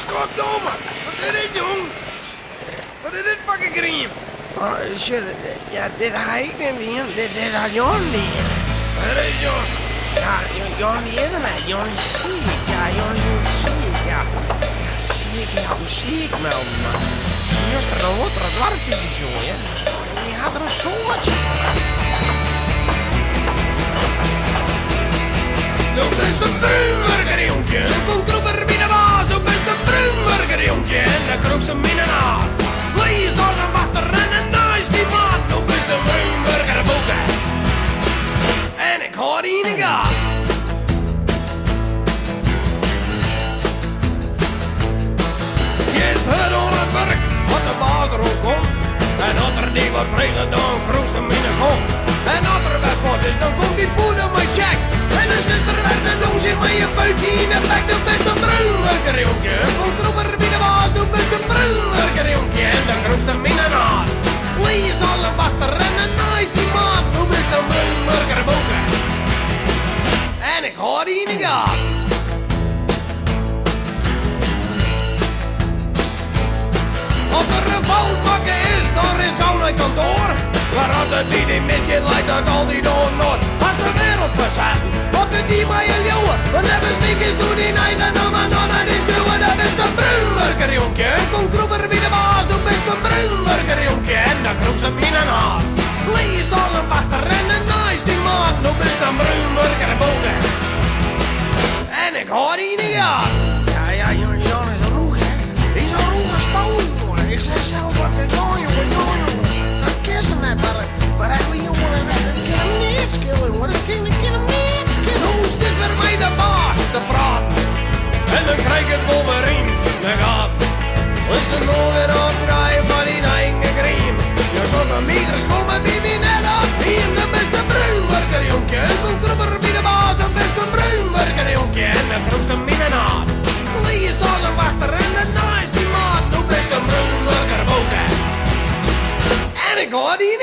Goddomme! Wat is dit, jong? Wat is dit fucking griem? Oh, shit. Ja, dit had ik niet meer. Dit had Jon niet. Wat is Jon? Ja, Jon die is er niet. Jon is ziek. Ja, Jon is zo ziek. Ja. Ziek, ja, hoe ziek, man. Juist er een hotere dwarfjes, jongen. Ja. Die had er een soortje. Du bist een bruinburger, jongen. Komt roeper bij de baas. Du bist een bruinburger, jongen. De kroegste minnaar. Lees als een wachter en een nice die man. Du bist een bruinburger, boeken. En ik hoor die in de gaten. Eerst het al het werk, wat de baas er ook komt. En als er die wat vregen, dan kroest hem in de kop. En als er weg wordt is, dan komt die poeder mijn check. En de zuster werd en doen zit met je buikje in de bek. Du bist een bruinburger, jongen. Komt roeper bij de baas, du bist een bruinburger, jongen. En de kroest hem in de naad. Lees al een wachter en een nice die man. Du bist een bruinburger, boeken. En ik hoor die in de gaten. Als er een fout maken is, dan is gauw naar kantoor. Maar als het die misgaat, leidt dat al die door noord. Als de wereld verzet, wat de die maar je leeuwen. Want hebben sneakers doen die eigen naam en dan het is duwen. Dat is de bruinburger, jongen. Kom kroeper bij de baas, du bist een bruinburger, jongen. En dan kroest hem in een haat. Lees al een wachter en een nice die maat. Du bist een bruinburger, boeken. En ik hoor die niet aan. Ja, Jon is roeg, hè. Die is een roege spoon, jongen. Ik zei zelf wat met Jon, jongen. Dat kissen net, maar hij wil jongen, dat kan hem niet schillen, jongen. Dat kan hem niet schillen. Hoe is dit weer bij de baas te praten? En dan krijg ik Wolverine de gaten. Is er nog weer opdraaien van die eigen griem? Je zult een meters komen, baby, net op hier. De beste bruinburger, jongen. Kom kroeper bij de baas, de beste bruinburger, jongen. En de kroegste minnaar. Lees al een wachter en een nice die maat. De beste bruinburger, boeken. En ik hoor die